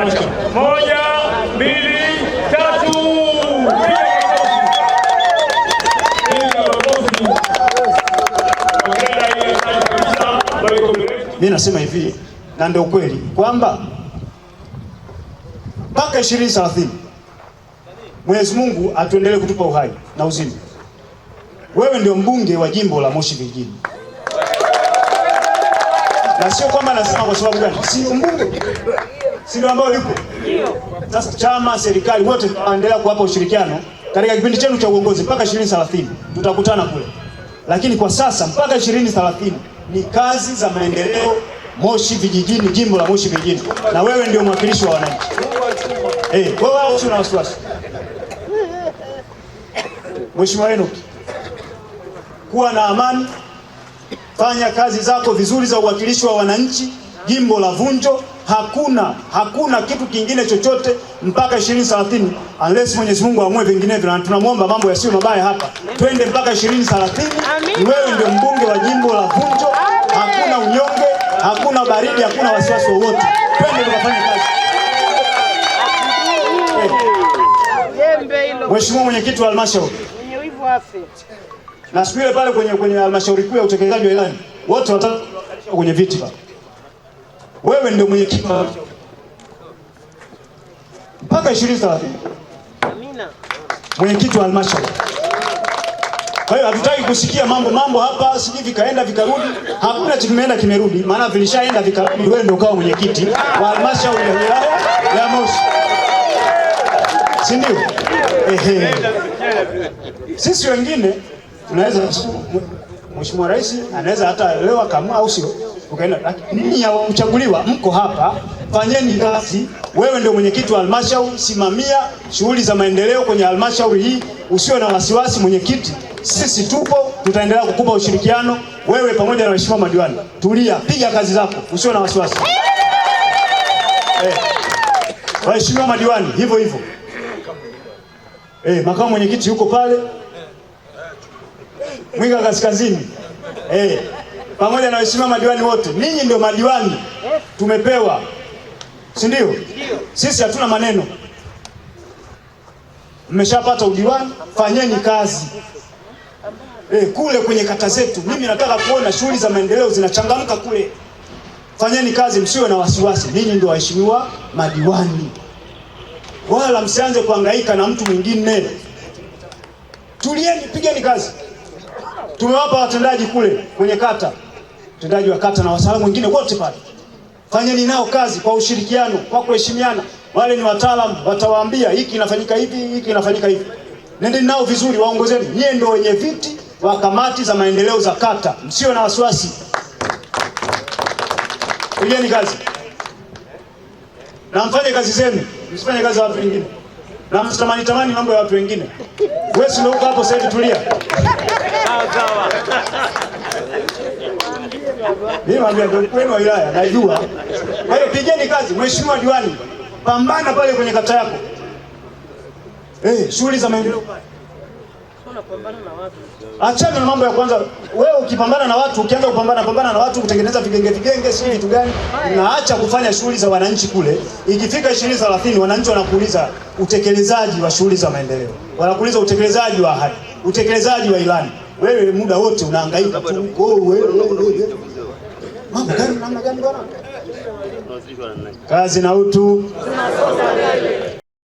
Moja, mbili, tatu. Mimi nasema hivi, na ndio kweli kwamba mpaka 2030 Mwenyezi Mungu atuendelee kutupa uhai na uzima. Wewe ndio mbunge wa jimbo la Moshi Vijijini. Na sio kwamba nasema kwa sababu gani? Si mbunge. Si ndio ambao yupo? Sasa chama, serikali wote tunaendelea kuwapa ushirikiano katika kipindi chenu cha uongozi mpaka 2030 tutakutana kule. Lakini kwa sasa mpaka 2030 ni kazi za maendeleo Moshi Vijijini, jimbo la Moshi Vijijini. Na wewe ndio mwakilishi wa wananchi. Wewe usio na wasiwasi. Mheshimiwa Enoch, kuwa na amani, fanya kazi zako vizuri za uwakilishi wa wananchi jimbo la Vunjo. Hakuna kitu kingine chochote mpaka 2030 unless Mwenyezi Mungu aamue vinginevyo, na tunamuomba mambo yasiyo mabaya hapa. Twende mpaka 2030. Wewe ndio mbunge wa jimbo la Vunjo. Hakuna unyonge, hakuna baridi, hakuna wasiwasi wowote. Twende tukafanye kazi. Mheshimiwa mwenyekiti wa halmashauri, na siku ile pale kwenye halmashauri kuu ya utekelezaji wa ilani, wote watatu kwenye viti pale. Wewe ndio mwenyekiti mpaka 2030. Amina. Mwenyekiti wa halmashauri. Kwa hiyo hatutaki kusikia mambo hapa siji vikaenda vikarudi. Hakuna kimeenda kimerudi, maana vilishaenda vikarudi. Wewe ndio ukawa mwenyekiti wa halmashauri ya wilaya ya Moshi. Si ndio? Sisi wengine tunaweza, Mheshimiwa Rais anaweza hata leo akamua au sio ukaenda, lakini ya kuchaguliwa mko hapa, fanyeni kazi. Wewe ndio mwenyekiti wa halmashauri, simamia shughuli za maendeleo kwenye halmashauri hii, usiwe na wasiwasi mwenyekiti. Sisi tupo, tutaendelea kukupa ushirikiano wewe pamoja na waheshimiwa madiwani. Tulia, piga kazi zako, usiwe na wasiwasi. Waheshimiwa madiwani hivyo hivyo. Makamu mwenyekiti yuko pale Mwiga Kaskazini. Pamoja na waheshimiwa madiwani wote. Ninyi ndio madiwani tumepewa. Si ndio? Sisi hatuna maneno. Mmeshapata udiwani, fanyeni kazi. Kule kwenye kata zetu, mimi nataka kuona shughuli za maendeleo zinachangamka kule. Fanyeni kazi, msiwe na wasiwasi. Ninyi ndio waheshimiwa madiwani. Wala msianze kuhangaika na mtu mwingine. Tulieni, pigeni kazi. Tumewapa watendaji kule kwenye kata, watendaji wa kata na wataalamu wengine wote pale. Fanyeni nao kazi kwa ushirikiano, kwa kuheshimiana. Wale ni wataalamu, watawaambia hiki inafanyika hivi, hiki inafanyika hivi. Nendeni nao vizuri, waongozeni. Nyie ndio wenye viti wa kamati za maendeleo za kata. Msio na wasiwasi. Pigeni kazi. Na mfanye kazi zenu, msifanye kazi za watu wengine. Na msitamani mambo ya watu wengine. Wewe si ndio uko hapo sasa, tulia. Sawa. Mimi mwambia ndio kwenu wa wilaya, najua. Kwa hiyo pigeni kazi, mheshimiwa diwani. Pambana pale kwenye kata yako. Shughuli za maendeleo pale. Unapambana na watu. Achana na mambo ya kwanza. Wewe ukipambana na watu, ukianza kupambana na watu kutengeneza vigenge si vitu gani? Unaacha kufanya shughuli za wananchi kule. Ikifika 2030 wananchi wanakuuliza utekelezaji wa shughuli za maendeleo. Wanakuuliza utekelezaji wa ahadi, utekelezaji wa ilani. Wewe muda wote unahangaika tu. Mambo gani namna gani bwana? Kazi na utu.